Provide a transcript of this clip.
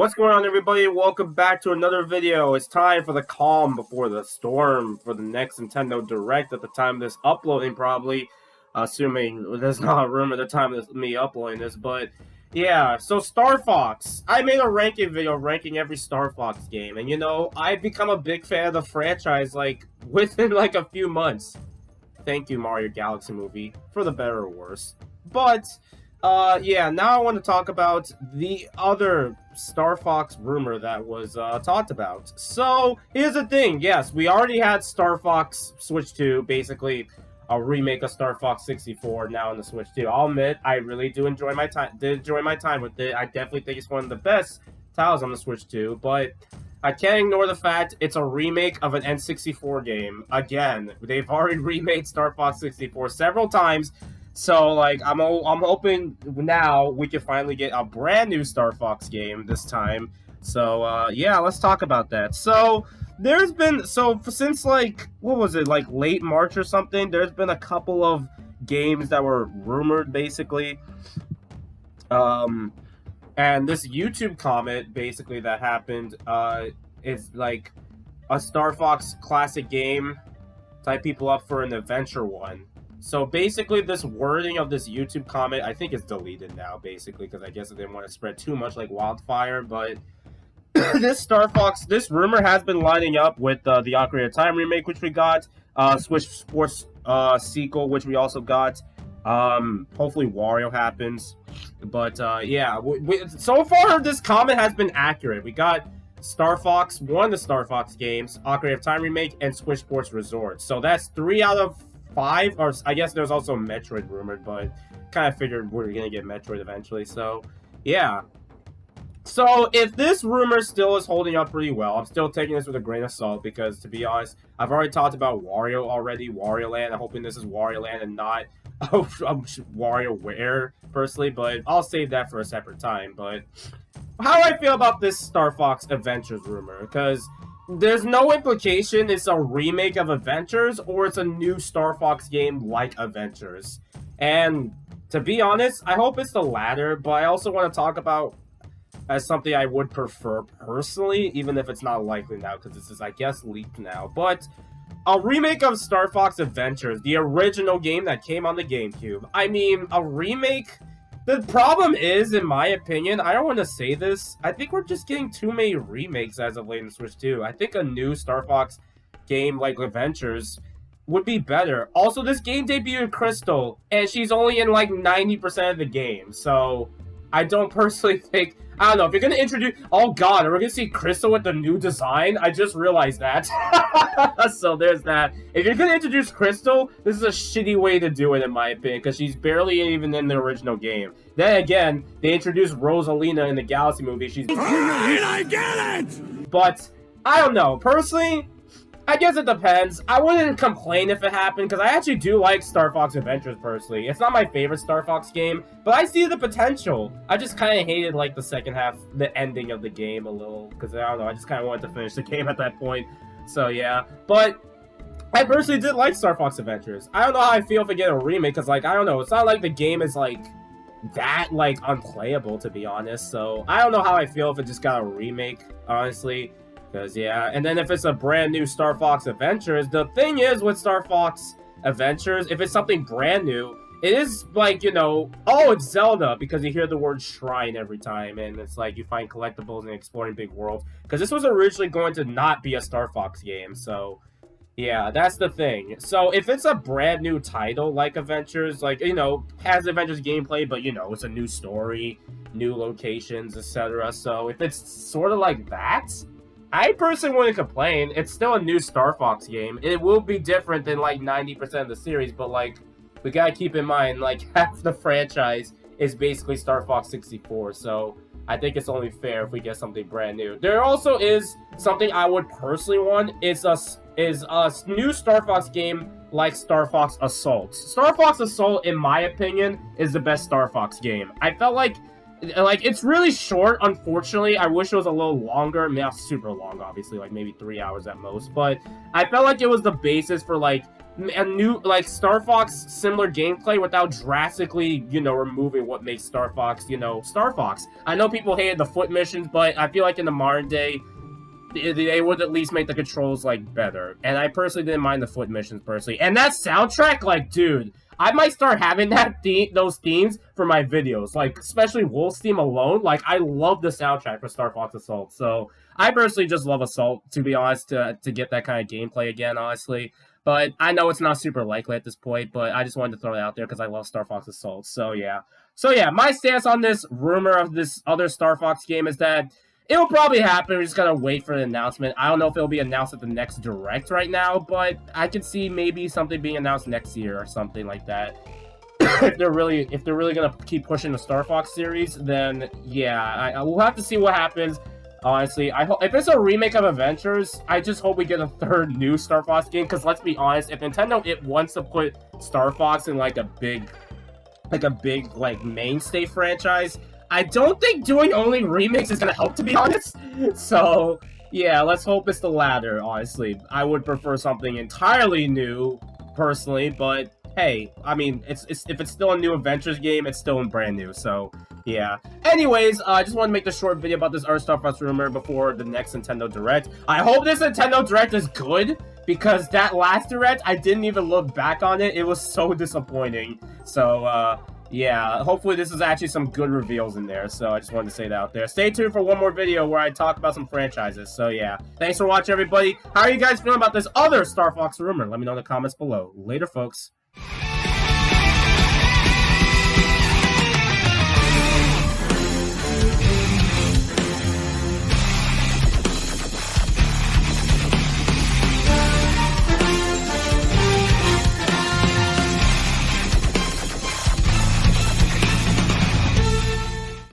What's going on, everybody? Welcome back to another video. It's time for the calm before the storm for the next Nintendo Direct at the time of this uploading, probably. Assuming there's not a rumor at the time of me uploading this, but yeah. So Star Fox. I made a ranking video ranking every Star Fox game, and you know, I've become a big fan of the franchise like within like a few months. Thank you, Mario Galaxy movie, for the better or worse. But yeah, now I want to talk about the other Star Fox rumor that was talked about. So, here's the thing. Yes, we already had Star Fox Switch 2, basically a remake of Star Fox 64 now on the Switch 2. I'll admit, I really do enjoy my time with it. I definitely think it's one of the best titles on the Switch 2, but I can't ignore the fact it's a remake of an N64 game. Again, they've already remade Star Fox 64 several times. So, like, I'm hoping now we can finally get a brand new Star Fox game this time. So, yeah, let's talk about that. So, there's been, since, like, what was it, like, late March or something, there's been a couple of games that were rumored, basically. And this YouTube comment, basically, that happened, is, like, a Star Fox classic game, type people up for an adventure one. So basically, this wording of this YouTube comment, I think is deleted now, basically, because I guess I didn't want to spread too much like wildfire, but this Star Fox, this rumor has been lining up with the Ocarina of Time remake, which we got, Switch Sports sequel, which we also got, hopefully Wario happens, but yeah, so far this comment has been accurate. We got Star Fox, one of the Star Fox games, Ocarina of Time remake, and Switch Sports Resort, so that's 3 out of 5, or I guess there's also Metroid rumored, but kind of figured we were gonna get Metroid eventually, so yeah. So if this rumor still is holding up pretty well, I'm still taking this with a grain of salt, because to be honest, I've already talked about Wario already, Wario Land. I'm hoping this is Wario Land and not WarioWare, personally, but I'll save that for a separate time. But how do I feel about this Star Fox Adventures rumor? Because there's no implication it's a remake of Adventures or it's a new Star Fox game like Adventures. And to be honest, I hope it's the latter, but I also want to talk about as something I would prefer personally, even if it's not likely now, because this is, I guess, leaked now. But a remake of Star Fox Adventures, the original game that came on the GameCube. I mean, a remake. The problem is, in my opinion, I don't want to say this, I think we're just getting too many remakes as of late in Switch 2. I think a new Star Fox game like Adventures would be better. Also, this game debuted Krystal, and she's only in like 90% of the game, so I don't personally think, I don't know, if you're going to introduce, oh god, are we going to see Krystal with the new design? I just realized that. So there's that. If you're going to introduce Krystal, this is a shitty way to do it, in my opinion, because she's barely even in the original game. Then again, they introduced Rosalina in the Galaxy movie. She's alright, I get it! But, I don't know, personally, I guess it depends. I wouldn't complain if it happened, because I actually do like Star Fox Adventures, personally. It's not my favorite Star Fox game, but I see the potential. I just kind of hated, like, the second half, the ending of the game a little, because, I don't know, I just kind of wanted to finish the game at that point. So, yeah. But I personally did like Star Fox Adventures. I don't know how I feel if I get a remake, because, like, I don't know, it's not like the game is, like, that, like, unplayable, to be honest. So, I don't know how I feel if it just got a remake, honestly. Because, yeah, and then if it's a brand new Star Fox Adventures, the thing is with Star Fox Adventures, if it's something brand new, it is like, you know, oh, it's Zelda, because you hear the word shrine every time, and it's like you find collectibles and exploring big worlds. Because this was originally going to not be a Star Fox game, so yeah, that's the thing. So if it's a brand new title like Adventures, like, you know, has Adventures gameplay, but, you know, it's a new story, new locations, etc. So if it's sort of like that, I personally wouldn't complain. It's still a new Star Fox game. It will be different than, like, 90% of the series, but, like, we gotta keep in mind, like, half the franchise is basically Star Fox 64, so I think it's only fair if we get something brand new. There also is something I would personally want, is a new Star Fox game like Star Fox Assault. Star Fox Assault, in my opinion, is the best Star Fox game. I felt like, it's really short, unfortunately. I wish it was a little longer. I mean, not super long, obviously, like maybe 3 hours at most. But I felt like it was the basis for, like, a new, like, Star Fox similar gameplay without drastically, you know, removing what makes Star Fox, you know, Star Fox. I know people hated the foot missions, but I feel like in the modern day, they would at least make the controls, like, better. And I personally didn't mind the foot missions, personally. And that soundtrack, like, dude, I might start having those themes for my videos. Like, especially Wolf's theme alone. Like, I love the soundtrack for Star Fox Assault. So, I personally just love Assault, to be honest, to get that kind of gameplay again, honestly. But I know it's not super likely at this point, but I just wanted to throw it out there because I love Star Fox Assault. So, yeah. So, yeah, my stance on this rumor of this other Star Fox game is that it'll probably happen. We just gotta wait for the announcement. I don't know if it'll be announced at the next Direct right now, but I could see maybe something being announced next year or something like that. if they're really gonna keep pushing the Star Fox series, then yeah, we'll have to see what happens. Honestly, I hope if it's a remake of Adventures, I just hope we get a third new Star Fox game. Because let's be honest, if Nintendo wants to put Star Fox in like a big like mainstay franchise, I don't think doing only remakes is gonna help, to be honest. So, yeah, let's hope it's the latter, honestly. I would prefer something entirely new, personally, but hey, I mean, if it's still a new Adventures game, it's still brand new, so, yeah. Anyways, I just wanted to make this short video about this other Star Fox rumor before the next Nintendo Direct. I hope this Nintendo Direct is good, because that last Direct, I didn't even look back on it. It was so disappointing. So, yeah, hopefully this is actually some good reveals in there, so I just wanted to say that out there. Stay tuned for one more video where I talk about some franchises, so yeah. Thanks for watching, everybody. How are you guys feeling about this other Star Fox rumor? Let me know in the comments below. Later, folks.